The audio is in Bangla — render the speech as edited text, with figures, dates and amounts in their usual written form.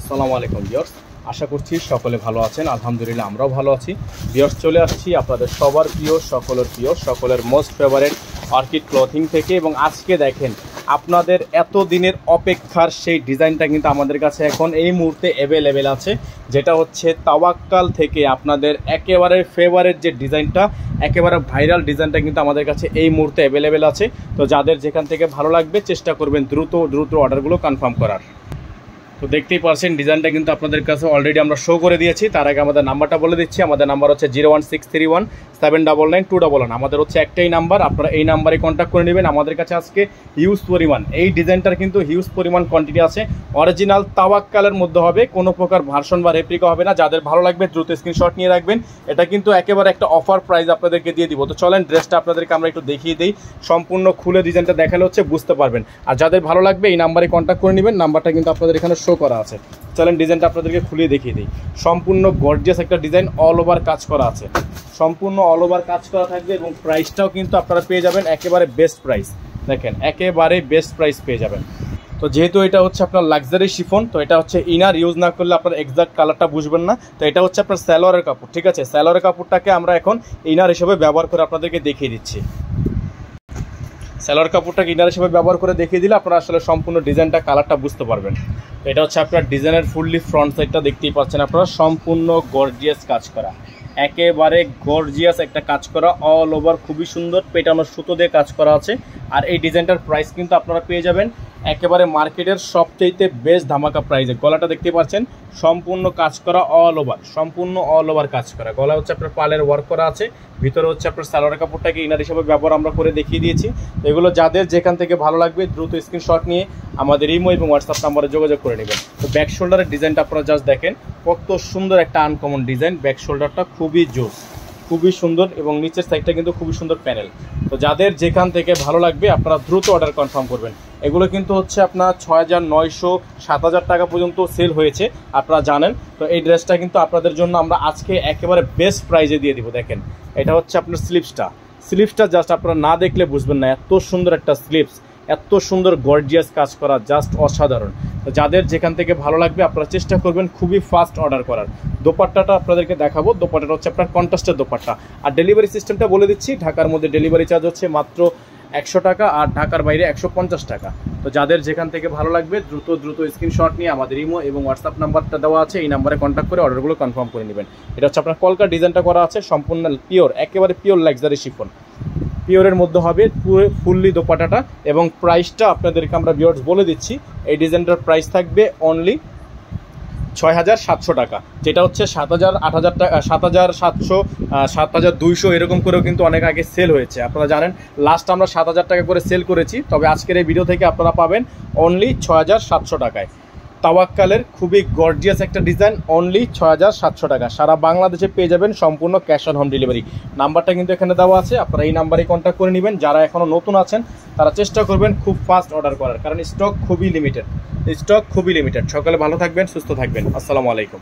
আসসালামু আলাইকুম ভিউয়ার্স, আশা করছি সকলে ভালো আছেন। আলহামদুলিল্লাহ আমরাও ভালো আছি। ভিউয়ার্স, চলে আসছি আপনাদের সবার প্রিয়, সকলের মোস্ট ফেভারিট অর্কিড ক্লথিং থেকে। এবং আজকে দেখেন আপনাদের এত দিনের অপেক্ষার সেই ডিজাইনটা কিন্তু আমাদের কাছে এখন এই মুহূর্তে অ্যাভেলেবেল আছে, যেটা হচ্ছে তাওয়াক্কাল থেকে আপনাদের একেবারে ফেভারিট যে ডিজাইনটা, একেবারে ভাইরাল ডিজাইনটা কিন্তু আমাদের কাছে এই মুহূর্তে অ্যাভেলেবেল আছে। তো যাদের যেখান থেকে ভালো লাগবে চেষ্টা করবেন দ্রুত অর্ডারগুলো কনফার্ম করার। তো দেখতেই পারছেন ডিজাইনটা কিন্তু আপনাদের কাছে অলরেডি আমরা শো করে দিয়েছি। তার আগে আমাদের নাম্বারটা বলে দিচ্ছি। আমাদের নাম্বার হচ্ছে 01631 799 211। আমাদের হচ্ছে একটাই নাম্বার, আপনারা এই নাম্বারে কন্ট্যাক্ট করে নেবেন। আমাদের কাছে আজকে হিউজ পরিমাণ এই ডিজাইনটার কিন্তু হিউজ পরিমাণ কোয়ান্টিটি আছে। অরিজিনাল তাওয়াক্কালের মধ্যে হবে, কোনো প্রকার ভার্সন বা রেপ্লিকা হবে না। যাদের ভালো লাগবে দ্রুত স্ক্রিনশট নিয়ে রাখবেন। এটা কিন্তু একেবারে একটা অফার প্রাইস আপনাদেরকে দিয়ে দিব। তো চলেন ড্রেসটা আপনাদেরকে আমরা একটু দেখিয়ে দিই। সম্পূর্ণ খুলে ডিজাইনটা দেখালে হচ্ছে বুঝতে পারবেন। আর যাদের ভালো লাগবে এই নাম্বারে কন্ট্যাক্ট করে নেবেন। নাম্বারটা কিন্তু আপনাদের এখানে শো করা আছে। চলেন ডিজাইনটা আপনাদেরকে খুলিয়ে দেখিয়ে দিই। সম্পূর্ণ গর্জিয়াস একটা ডিজাইন, অল ওভার কাজ করা আছে, সম্পূর্ণ অল ওভার কাজ করা থাকবে। এবং প্রাইসটাও কিন্তু আপনারা পেয়ে যাবেন একেবারে বেস্ট প্রাইস। দেখেন একেবারে বেস্ট প্রাইস পেয়ে যাবেন। তো যেহেতু এটা হচ্ছে আপনার লাক্সারি শিফন, তো এটা হচ্ছে ইনার ইউজ না করলে আপনার এক্সাক্ট কালারটা বুঝবেন না। তো এটা হচ্ছে আপনার সালোয়ারের কাপড়, ঠিক আছে? সালোয়ারের কাপড়টাকে আমরা এখন ইনার হিসেবে ব্যবহার করে আপনাদেরকে দেখিয়ে দিচ্ছি। সালোয়ার কাপড়টাকে ইনার হিসেবে ব্যবহার করে দেখিয়ে দিলে আপনারা আসলে সম্পূর্ণ ডিজাইনটা কালারটা বুঝতে পারবেন। তো এটা হচ্ছে আপনার ডিজাইনের ফুললি ফ্রন্ট সাইডটা দেখতেই পাচ্ছেন আপনারা, সম্পূর্ণ গর্জিয়াস কাজ করা, একেবারে গর্জিয়াস একটা কাজ করা, অল ওভার খুবই সুন্দর পেটানো সুতো দিয়ে কাজ করা আছে। আর এই ডিজাইনটার প্রাইস কিন্তু আপনারা পেয়ে যাবেন একেবারে মার্কেটের সবচেয়ে বেস্ট ধামাকা প্রাইসে। গলাটা দেখতে পাচ্ছেন সম্পূর্ণ কাজ করা, অল ওভার, সম্পূর্ণ অল ওভার কাজ করা। গলা হচ্ছে আপনার পালের ওয়ার্ক করা আছে, ভিতরে হচ্ছে আপনার সালোয়ার কাপড়টাকে ইনার হিসেবে ব্যবহার আমরা করে দেখিয়ে দিয়েছি। এগুলো যাদের যেখান থেকে ভালো লাগবে দ্রুত স্ক্রিনশট নিয়ে আমাদের ইমো এবং হোয়াটসঅ্যাপ নাম্বারে যোগাযোগ করে নেবেন। তো ব্যাক শোল্ডারের ডিজাইনটা আপনারা জাস্ট দেখেন, কত সুন্দর একটা আনকমন ডিজাইন। ব্যাক শোল্ডারটা খুবই জোস, খুবই সুন্দর, এবং নিচের সাইডটা কিন্তু খুবই সুন্দর প্যানেল। তো যাদের যেখান থেকে ভালো লাগবে আপনারা দ্রুত অর্ডার কনফার্ম করবেন। এগুলো কিন্তু হচ্ছে আপনার 6900 7000 টাকা পর্যন্ত সেল হয়েছে, আপনারা জানেন। তো এই ড্রেসটা কিন্তু আপনাদের জন্য আমরা আজকে একেবারে বেস্ট প্রাইজে দিয়ে দিব। দেখেন এটা হচ্ছে আপনার স্লিপসটা জাস্ট আপনারা না দেখলে বুঝবেন না, এত সুন্দর একটা স্লিপস, এত সুন্দর গর্জিয়াস কাজ করা, জাস্ট অসাধারণ। তো যাদের যেখান থেকে ভালো লাগবে আপনারা চেষ্টা করবেন খুবই ফাস্ট অর্ডার করার। দোপাট্টাটা আপনাদেরকে দেখাবো। দোপাট্টাটা হচ্ছে আপনার কন্ট্রাস্টের দোপাট্টা। আর ডেলিভারি সিস্টেমটা বলে দিচ্ছি, ঢাকার মধ্যে ডেলিভারি চার্জ হচ্ছে মাত্র 100 টাকা, আর ঢাকার বাইরে 150 টাকা। তো যাদের যেখান থেকে ভালো লাগবে দ্রুত স্ক্রিনশট নিয়ে আমাদের ইমো এবং হোয়াটসঅ্যাপ নাম্বারটা দেওয়া আছে, এই নাম্বারে কন্ট্যাক্ট করে অর্ডারগুলো কনফার্ম করে নেবেন। এটা হচ্ছে আপনার কলকা ডিজাইনটা করা আছে, সম্পূর্ণ পিওর, একেবারে পিওর লাক্সারি শিফন, পিওরের মধ্যে হবে পুরো ফুললি দোপাটাটা। এবং প্রাইসটা আপনাদেরকে আমরা ভিউয়ার্স বলে দিচ্ছি, এই ডিজাইনটার প্রাইস থাকবে অনলি 6700 টাকা, যেটা হচ্ছে 7000 8000 টাকা, 7700 7200 এরকম করেও কিন্তু অনেক আগে সেল হয়েছে। আপনারা জানেন লাস্ট আমরা 7000 টাকা করে সেল করেছি, তবে আজকের এই ভিডিও থেকে আপনারা পাবেন অনলি 6700 টাকায়। তাওয়াক্কালের খুবই গর্জিয়াস একটা ডিজাইন, অনলি 6700 টাকা। সারা বাংলাদেশে পেয়ে যাবেন সম্পূর্ণ ক্যাশ অন হোম ডেলিভারি। নাম্বারটা কিন্তু এখানে দেওয়া আছে, আপনারা এই নাম্বারে কন্ট্যাক্ট করে নেবেন। যারা এখনও নতুন আছেন তারা চেষ্টা করবেন খুব ফাস্ট অর্ডার করার, কারণ স্টক খুবই লিমিটেড। সকলে ভালো থাকবেন, সুস্থ থাকবেন। আসসালামু আলাইকুম।